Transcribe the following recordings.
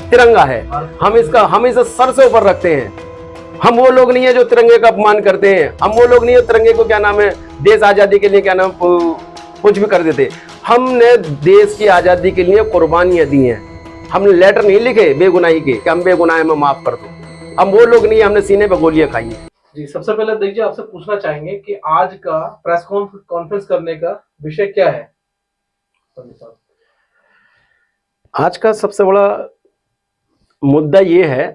तिरंगा है, हम इसे सर से ऊपर रखते हैं। हम वो लोग नहीं है जो तिरंगे का अपमान करते हैं, हम वो लोग नहीं है तिरंगे को क्या नाम है देश आजादी के लिए क्या नाम कुछ भी कर देते। हमने देश की आजादी के लिए कुर्बानियां दी हैं। हमने लेटर नहीं लिखे बेगुनाही के कि हम बेगुनाह में माफ कर दो। हम वो लोग नहीं है, हमने सीने पे गोलियां खाई हैं। जी, सबसे पहले देखिए आपसे पूछना चाहेंगे कि आज का प्रेस कॉन्फ्रेंस करने का विषय क्या है? आज का सबसे बड़ा मुद्दा ये है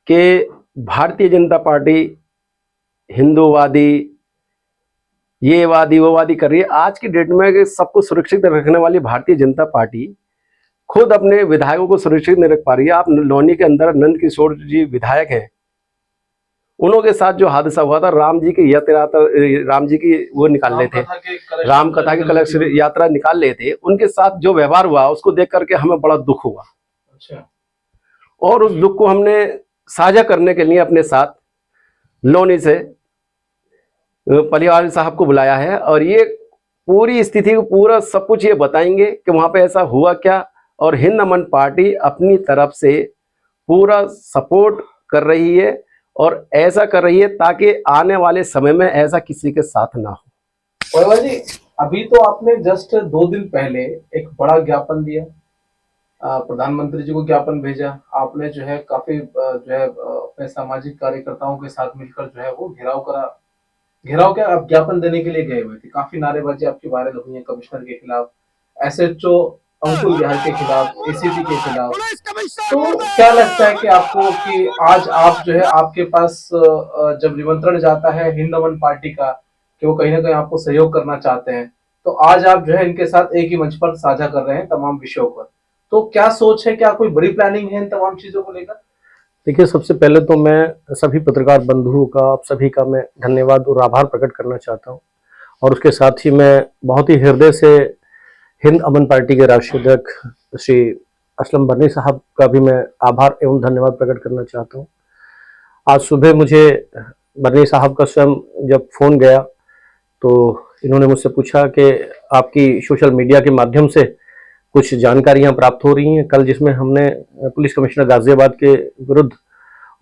कि भारतीय जनता पार्टी हिंदूवादी ये वादी वो वादी कर रही है। आज की डेट में सबको सुरक्षित रखने वाली भारतीय जनता पार्टी खुद अपने विधायकों को सुरक्षित नहीं रख पा रही है। आप लौनी के अंदर नंद किशोर जी विधायक हैं, उनके साथ जो हादसा हुआ था, राम जी की वो निकाल रहे थे, राम कथा की कलश यात्रा निकाल रहे थे, उनके साथ जो व्यवहार हुआ उसको देख करके हमें बड़ा दुख हुआ। अच्छा। और उस दुख को हमने साझा करने के लिए अपने साथ लोनी से परिवार साहब को बुलाया है और ये पूरी स्थिति को पूरा सब कुछ ये बताएंगे कि वहां पे ऐसा हुआ क्या। और हिंद अमन पार्टी अपनी तरफ से पूरा सपोर्ट कर रही है और ऐसा कर रही है ताकि आने वाले समय में ऐसा किसी के साथ ना हो। पहलवान जी, अभी तो आपने जस्ट 2 दिन पहले एक बड़ा ज्ञापन दिया, प्रधानमंत्री जी को ज्ञापन भेजा। आपने जो है काफी जो है अपने सामाजिक कार्यकर्ताओं के साथ मिलकर जो है वो घेराव करा। घेराव क्या, आप ज्ञापन देने के लिए गए हुए थे। काफी नारेबाजी आपकी वायरल हुई है कमिश्नर के खिलाफ, एसएचओ अंकुर विहार के खिलाफ, एसीपी के खिलाफ। तो क्या लगता है कि आपको कि आज आप जो है आपके पास जब निमंत्रण जाता है हिंद अमन पार्टी का कि वो कहीं ना कहीं आपको सहयोग करना चाहते हैं, तो आज आप जो है इनके साथ एक ही मंच पर साझा कर रहे हैं तमाम विषयों पर, तो क्या सोच है, क्या कोई बड़ी प्लानिंग है इन तमाम चीजों को लेकर? देखिए, सबसे पहले तो मैं सभी पत्रकार बंधुओं का, आप सभी का मैं धन्यवाद और आभार प्रकट करना चाहता हूं। और उसके साथ ही मैं बहुत ही हृदय से हिंद अमन पार्टी के राष्ट्रीय अध्यक्ष श्री असलम बर्नी साहब का भी मैं आभार एवं धन्यवाद प्रकट करना चाहता हूं। आज सुबह मुझे बर्नी साहब का स्वयं जब फ़ोन गया तो इन्होंने मुझसे पूछा कि आपकी सोशल मीडिया के माध्यम से कुछ जानकारियां प्राप्त हो रही हैं। कल जिसमें हमने पुलिस कमिश्नर गाजियाबाद के विरुद्ध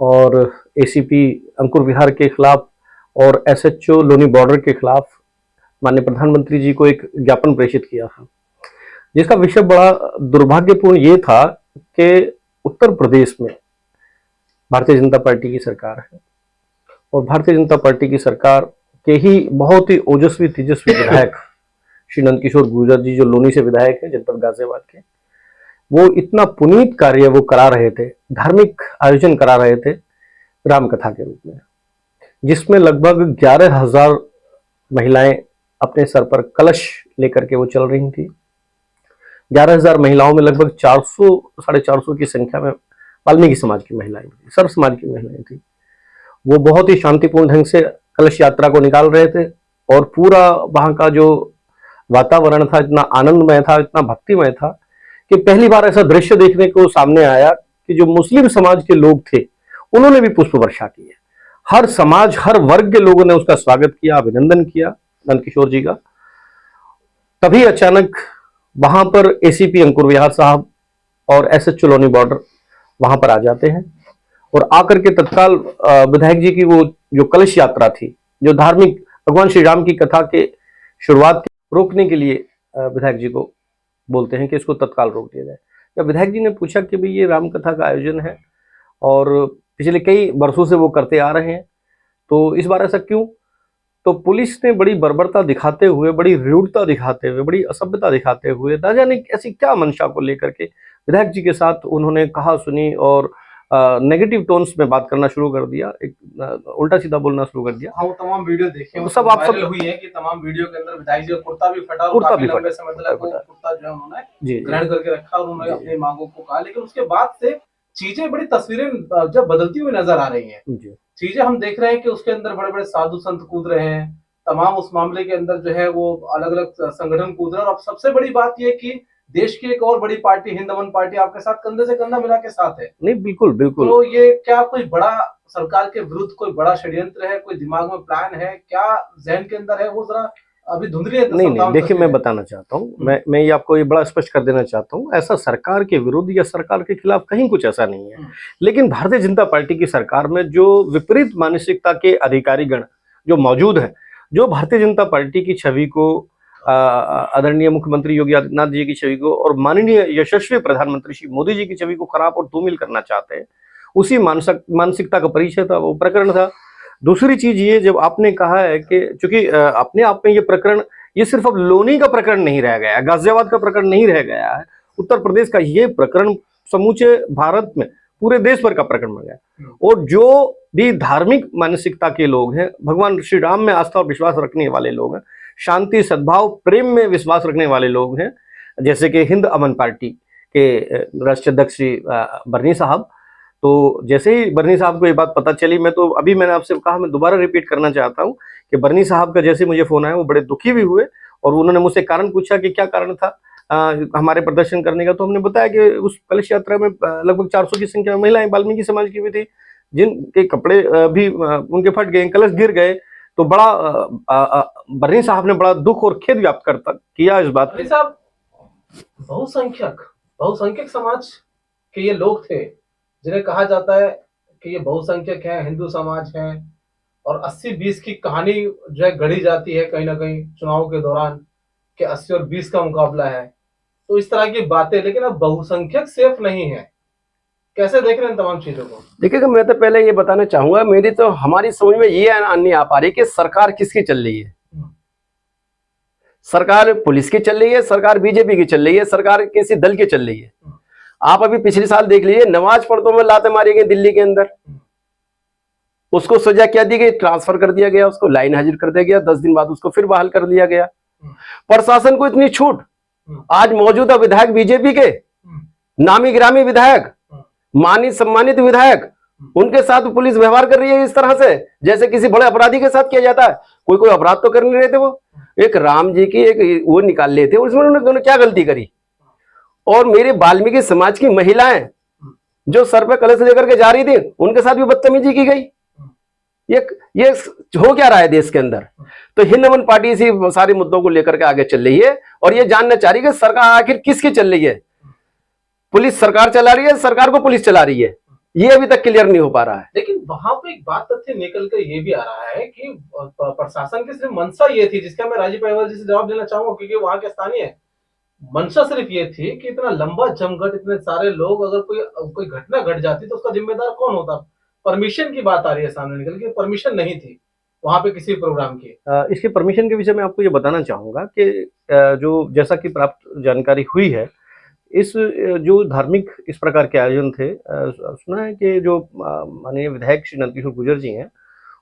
और एसीपी अंकुर विहार के खिलाफ और एसएचओ लोनी बॉर्डर के खिलाफ माननीय प्रधानमंत्री जी को एक ज्ञापन प्रेषित किया था, जिसका विषय बड़ा दुर्भाग्यपूर्ण ये था कि उत्तर प्रदेश में भारतीय जनता पार्टी की सरकार है और भारतीय जनता पार्टी की सरकार के ही बहुत ही ओजस्वी तेजस्वी विधायक श्री नंद किशोर गुर्जर जी, जो लोनी से विधायक है जनपद गाजियाबाद के, वो इतना पुनीत कार्य वो करा रहे थे, धार्मिक आयोजन करा रहे थे राम कथा के रूप में, जिसमें लगभग 11,000 महिलाएं अपने सर पर कलश लेकर के वो चल रही थी। 11,000 महिलाओं में लगभग 400 साढ़े 400 की संख्या में वाल्मीकि समाज की महिलाएं थी, सर्व समाज की महिलाएं थी। वो बहुत ही शांतिपूर्ण ढंग से कलश यात्रा को निकाल रहे थे और पूरा वहां का जो वातावरण था इतना आनंदमय था, इतना भक्तिमय था कि पहली बार ऐसा दृश्य देखने को सामने आया कि जो मुस्लिम समाज के लोग थे उन्होंने भी पुष्प वर्षा की है। हर समाज, हर वर्ग के लोगों ने उसका स्वागत किया, अभिनंदन किया नंद किशोर जी का। तभी अचानक वहां पर एसीपी अंकुर विहार साहब और एसएचओ लोनी बॉर्डर वहां पर आ जाते हैं और आकर के तत्काल विधायक जी की वो जो कलश यात्रा थी, जो धार्मिक भगवान श्री राम की कथा के शुरुआत रोकने के लिए विधायक जी को बोलते हैं कि इसको तत्काल रोक दिया जाए। जब विधायक जी ने पूछा कि भाई ये राम कथा का आयोजन है और पिछले कई वर्षों से वो करते आ रहे हैं, तो इस बार ऐसा क्यों? तो पुलिस ने बड़ी बर्बरता दिखाते हुए, बड़ी रूढ़ता दिखाते हुए, बड़ी असभ्यता दिखाते हुए, ना जाने ऐसी क्या मंशा को लेकर के विधायक जी के साथ उन्होंने कहा सुनी और नेगेटिव टोन्स में बात करना शुरू कर दिया, एक उल्टा सीधा बोलना शुरू कर दिया। हाँ, वो तमाम वीडियो देखे, तो सब आप सब हुई है कि तमाम वीडियो के अंदर विधायक जी का कुर्ता भी फटा और काफी लंबे समय तक कुर्ता जो है उन्होंने ग्रहण करके रखा और उन्होंने अपनी मांगों को कहा। लेकिन उसके बाद से चीजें, बड़ी तस्वीरें जब बदलती हुई नजर आ रही है, चीजें हम देख रहे हैं कि उसके अंदर बड़े बड़े साधु संत कूद रहे हैं, तमाम उस मामले के अंदर जो है वो अलग अलग संगठन कूद रहे हैं। और अब सबसे बड़ी बात यह कि देश की एक और बड़ी पार्टी हिंद अमन पार्टी आपके साथ कंधे से कंधा मिला के साथ है। नहीं, बिल्कुल बिल्कुल। तो ये क्या कोई बड़ा सरकार के विरुद्ध कोई बड़ा षड्यंत्र है, कोई दिमाग में प्लान है, क्या जहन के अंदर है, वो जरा अभी धुंधली है? नहीं नहीं, देखिए मैं बताना चाहता हूँ, मैं ये आपको ये बड़ा स्पष्ट कर देना चाहता हूँ, ऐसा सरकार के विरुद्ध या सरकार के खिलाफ कहीं कुछ ऐसा नहीं है। लेकिन भारतीय जनता पार्टी की सरकार में जो विपरीत मानसिकता के अधिकारीगण जो मौजूद हैं, जो भारतीय जनता पार्टी की छवि को, आदरणीय मुख्यमंत्री योगी आदित्यनाथ जी की छवि को और माननीय यशस्वी प्रधानमंत्री श्री मोदी जी की छवि को खराब और धूमिल करना चाहते हैं, उसी मानसिकता का परिचय था, वो प्रकरण था। दूसरी चीज ये, जब आपने कहा है कि चूंकि अपने आप में ये प्रकरण, ये सिर्फ अब लोनी का प्रकरण नहीं रह गया है, गाजियाबाद का प्रकरण नहीं रह गया है, उत्तर प्रदेश का ये प्रकरण समूचे भारत में पूरे देश भर का प्रकरण बन गया। और जो भी धार्मिक मानसिकता के लोग हैं, भगवान श्री राम में आस्था और विश्वास रखने वाले लोग हैं, शांति सद्भाव प्रेम में विश्वास रखने वाले लोग हैं, जैसे कि हिंद अमन पार्टी के राष्ट्रीय अध्यक्ष श्री बरनी साहब, तो जैसे ही बरनी साहब को ये बात पता चली, मैंने आपसे कहा, मैं दोबारा रिपीट करना चाहता हूँ कि बरनी साहब का जैसे मुझे फोन आया, वो बड़े दुखी भी हुए और उन्होंने मुझसे कारण पूछा कि क्या कारण था हमारे प्रदर्शन करने का। तो हमने बताया कि उस कलश यात्रा में लगभग 400 की संख्या में महिलाएं वाल्मीकि समाज की भी थी, जिनके कपड़े भी उनके फट गए, कलश गिर गए। तो बड़ा बरनी साहब ने बड़ा दुख और खेद व्यक्त किया इस बात पे। साहब, बहुसंख्यक समाज के ये लोग थे जिन्हें कहा जाता है कि ये बहुसंख्यक है, हिंदू समाज है, और 80-20 की कहानी जो है गढ़ी जाती है कहीं ना कहीं चुनाव के दौरान कि 80 और 20 का मुकाबला है, तो इस तरह की बातें। लेकिन अब बहुसंख्यक सेफ नहीं है, कैसे देख रहे हैं तमाम चीजों को? देखिएगा, मैं तो पहले ये बताना चाहूंगा, मेरी तो हमारी समझ में ये नहीं आ पा रही कि सरकार किसकी चल रही है। सरकार पुलिस की चल रही है, सरकार बीजेपी की चल रही है, सरकार किसी दल की चल रही है। आप अभी पिछले साल देख लीजिए, नमाज पढ़तों में लाते मारी गई दिल्ली के अंदर, उसको सजा क्या दी गई, ट्रांसफर कर दिया गया, उसको लाइन हाजिर कर दिया गया, 10 दिन बाद उसको फिर बहाल कर दिया गया। प्रशासन को इतनी छूट, आज मौजूदा विधायक बीजेपी के, नामी गिरामी विधायक, मानित सम्मानित विधायक, उनके साथ पुलिस व्यवहार कर रही है इस तरह से जैसे किसी बड़े अपराधी के साथ किया जाता है। कोई अपराध तो कर नहीं रहे थे, वो एक राम जी की एक वो निकाल लिए थे, उसमें उन्होंने क्या गलती करी। और मेरे वाल्मीकि समाज की महिलाएं जो सर पे कलश लेकर के जा रही थी, उनके साथ भी बदतमीजी की गई। ये हो क्या रहा है देश के अंदर? तो हिंद अमन पार्टी इसी सारे मुद्दों को लेकर के आगे चल रही है और ये जानना चाह रही है कि सरकार आखिर किसकी चल रही है। पुलिस सरकार चला रही है, सरकार को पुलिस चला रही है, ये अभी तक क्लियर नहीं हो पा रहा है। लेकिन वहां पे एक बात तथ्य निकल कर ये भी आ रहा है कि प्रशासन की सिर्फ मंशा ये थी, जिसका मैं राजीव पायवाल जी से जवाब देना चाहूंगा क्योंकि वहां के स्थानीय, मंशा सिर्फ ये थी कि इतना लंबा जमघट, इतने सारे लोग, अगर कोई घटना घट जाती तो उसका जिम्मेदार कौन होता? परमिशन की बात आ रही है सामने निकल के, परमिशन नहीं थी वहां पे किसी प्रोग्राम की। इसके परमिशन के विषय में आपको ये बताना चाहूंगा कि जो जैसा कि प्राप्त जानकारी हुई है, इस जो धार्मिक इस प्रकार के आयोजन थे, सुना है कि जो माननीय विधायक श्री नंदकिशोर गुर्जर जी हैं,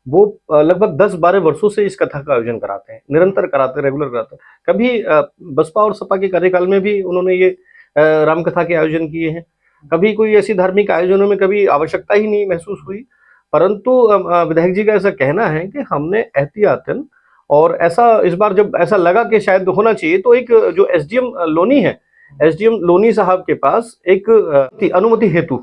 वो लगभग 10-12 वर्षों से इस कथा का आयोजन कराते हैं, निरंतर कराते हैं, रेगुलर कराते हैं। कभी बसपा और सपा के कार्यकाल में भी उन्होंने ये रामकथा के आयोजन किए हैं। कभी कोई ऐसी धार्मिक आयोजनों में कभी आवश्यकता ही नहीं महसूस हुई, परंतु विधायक जी का ऐसा कहना है कि हमने एहतियातन, और ऐसा इस बार जब ऐसा लगा कि शायद होना चाहिए, तो एक जो एसडीएम लोनी है, एसडीएम लोनी साहब के पास एक अनुमति हेतु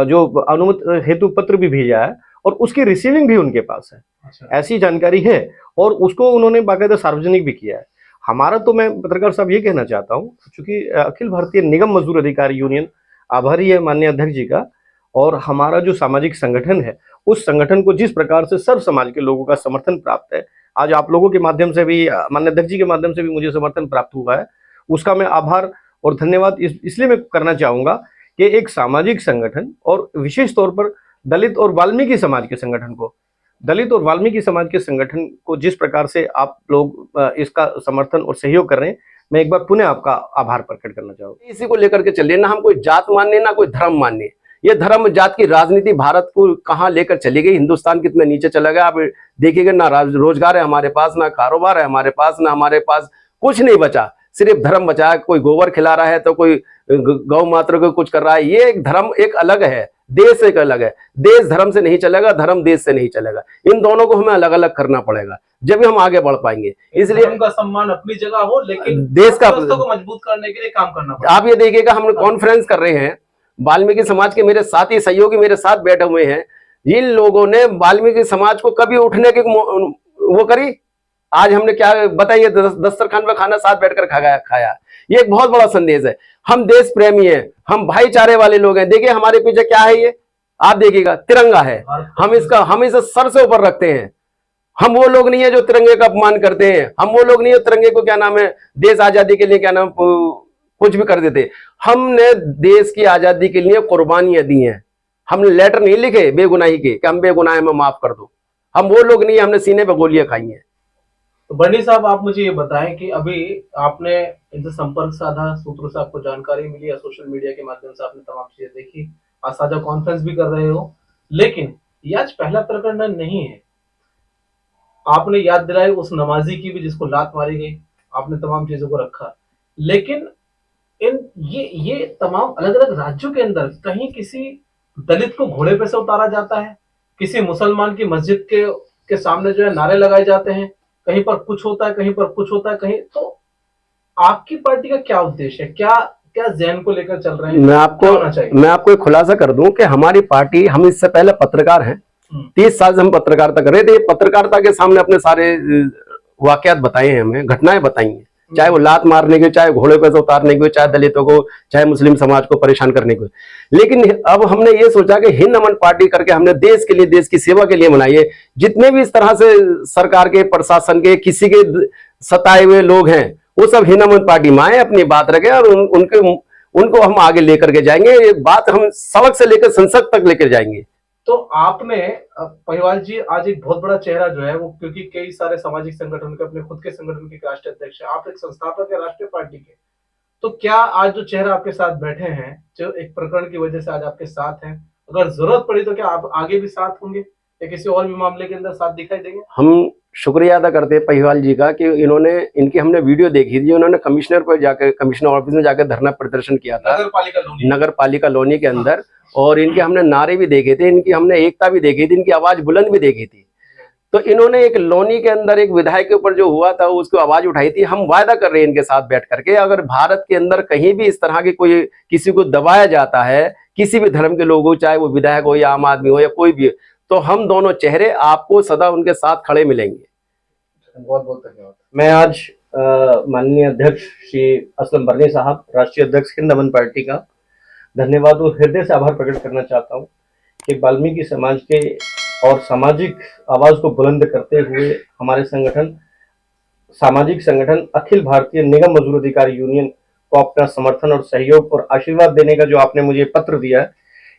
जो अनुमति हेतु पत्र भी भेजा है और उसकी रिसीविंग भी उनके पास है। अच्छा। ऐसी जानकारी है और उसको उन्होंने बाकायदा सार्वजनिक भी किया है। हमारा तो, मैं पत्रकार साहब ये कहना चाहता हूँ, क्योंकि अखिल भारतीय निगम मजदूर अधिकारी यूनियन आभारी है माननीय अध्यक्ष जी का, और हमारा जो सामाजिक संगठन है, उस संगठन को जिस प्रकार से सर्व समाज के लोगों का समर्थन प्राप्त है, आज आप लोगों के माध्यम से भी, माननीय अध्यक्ष जी के माध्यम से भी मुझे समर्थन प्राप्त हुआ है, उसका मैं आभार और धन्यवाद इसलिए मैं करना चाहूंगा कि एक सामाजिक संगठन, और विशेष तौर पर दलित और वाल्मीकि समाज के संगठन को, दलित और वाल्मीकि समाज के संगठन को जिस प्रकार से आप लोग इसका समर्थन और सहयोग कर रहे हैं, मैं एक बार पुनः आपका आभार प्रकट करना चाहूंगा। इसी को लेकर के चलिए ना, हम कोई जात मानने ना कोई धर्म मानने। ये धर्म जात की राजनीति भारत को कहाँ लेकर चली गई, हिंदुस्तान कितने नीचे चला गया। आप देखिएगा, ना रोजगार है हमारे पास, ना कारोबार है हमारे पास, ना हमारे पास कुछ नहीं बचा, सिर्फ धर्म बचा है। कोई गोबर खिला रहा है तो कोई गौ मात्र को कुछ कर रहा है। ये एक धर्म एक अलग है, देश एक अलग है। देश धर्म से नहीं चलेगा, धर्म देश से नहीं चलेगा। इन दोनों को हमें अलग अलग करना पड़ेगा, जब भी हम आगे बढ़ पाएंगे। इसलिए धर्म का सम्मान अपनी जगह हो, लेकिन देश का को मजबूत करने के लिए काम करना पड़ेगा। आप ये देखिएगा, हम कॉन्फ्रेंस कर रहे हैं, वाल्मीकि समाज के मेरे साथी सहयोगी मेरे साथ बैठे हुए हैं। इन लोगों ने वाल्मीकि समाज को कभी उठने की वो करी? आज हमने क्या बताइए, दस्तरखान पर खाना साथ बैठकर खाया। ये एक बहुत बड़ा संदेश है। हम देश प्रेमी हैं, हम भाईचारे वाले लोग हैं। देखिए हमारे पीछे क्या है, ये आप देखिएगा तिरंगा है। हम इसे सर से ऊपर रखते हैं। हम वो लोग नहीं है जो तिरंगे का अपमान करते हैं। हम वो लोग नहीं है तिरंगे को क्या नाम है, देश आजादी के लिए क्या नाम कुछ भी कर देते। हमने देश की आजादी के लिए कुर्बानियां दी हैं। हमने लेटर नहीं लिखे बेगुनाही के कि हम बेगुनाह हैं, हमें माफ कर दो। हम वो लोग नहीं है, हमने सीने पे गोलियां खाई हैं। तो बर्नी साहब, आप मुझे ये बताएं कि अभी आपने इनसे संपर्क साधा, सूत्रों से आपको जानकारी मिली या सोशल मीडिया के माध्यम से आपने तमाम चीजें देखी, आज साझा कॉन्फ्रेंस भी कर रहे हो, लेकिन ये आज पहला प्रकरण नहीं है। आपने याद दिलाई उस नमाजी की भी जिसको लात मारी गई, आपने तमाम चीजों को रखा, लेकिन ये तमाम अलग अलग राज्यों के अंदर कहीं किसी दलित को घोड़े पे से उतारा जाता है, किसी मुसलमान की मस्जिद के सामने जो है नारे लगाए जाते हैं, कहीं पर कुछ होता है, कहीं पर कुछ होता है, कहीं। तो आपकी पार्टी का क्या उद्देश्य है, क्या क्या जहन को लेकर चल रहे हैं? मैं आपको एक खुलासा कर दूं कि हमारी पार्टी, हम इससे पहले पत्रकार हैं, 30 साल से हम पत्रकारिता कर रहे थे। पत्रकारिता के सामने अपने सारे वाकयात बताए हैं, हमें घटनाएं बताई हैं, चाहे वो लात मारने की, चाहे घोड़े पे से उतारने की, चाहे दलितों को, चाहे मुस्लिम समाज को परेशान करने को। लेकिन अब हमने ये सोचा कि हिंद अमन पार्टी करके हमने देश के लिए, देश की सेवा के लिए बनाई है। जितने भी इस तरह से सरकार के, प्रशासन के, किसी के सताए हुए लोग हैं, वो सब हिंद अमन पार्टी में आए, अपनी बात रखें और उनको हम आगे लेकर के जाएंगे। ये बात हम सड़क से लेकर संसद तक लेकर जाएंगे। तो आपने पहिवाल जी आज एक बहुत बड़ा चेहरा जो है वो, क्योंकि कई सारे सामाजिक संगठन के, अपने खुद के संगठन के राष्ट्रीय अध्यक्ष है, आप एक संस्थापक है राष्ट्रीय पार्टी के, तो क्या आज जो चेहरा आपके साथ बैठे हैं, जो एक प्रकरण की वजह से आज आपके साथ हैं, अगर जरूरत पड़ी तो क्या आप आगे भी साथ होंगे या किसी और भी मामले के अंदर साथ दिखाई देंगे? हम शुक्रिया अदा करते हैं पहिवाल जी का कि इनकी हमने वीडियो देखी थी। उन्होंने कमिश्नर ऑफिस में जाकर धरना प्रदर्शन किया था, नगर पालिका लोनी के अंदर। और इनके हमने नारे भी देखे थे, इनकी हमने एकता भी देखी थी, इनकी आवाज बुलंद भी देखी थी। तो इन्होंने एक लोनी के अंदर एक विधायक के ऊपर जो हुआ था उसको आवाज उठाई थी। हम वायदा कर रहे हैं इनके साथ बैठ करके, अगर भारत के अंदर कहीं भी इस तरह की कोई किसी को दबाया जाता है, किसी भी धर्म के लोग हो, चाहे वो विधायक हो या आम आदमी हो या कोई भी, तो हम दोनों चेहरे आपको सदा उनके साथ खड़े मिलेंगे। बहुत बहुत धन्यवाद। मैं आज माननीय अध्यक्ष श्री असलम बर्नी साहब, राष्ट्रीय अध्यक्ष हिंद अमन पार्टी का धन्यवाद और हृदय से आभार प्रकट करना चाहता हूं कि वाल्मीकि समाज के और सामाजिक आवाज को बुलंद करते हुए हमारे सामाजिक संगठन अखिल भारतीय निगम मजदूर अधिकारी यूनियन को अपना समर्थन और सहयोग और आशीर्वाद देने का जो आपने मुझे पत्र दिया है,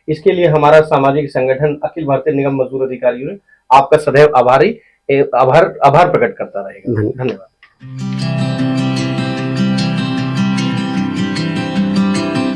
इसके लिए हमारा सामाजिक संगठन अखिल भारतीय निगम मजदूर अधिकारी यूनियन आपका सदैव आभार प्रकट करता रहेगा। धन्यवाद।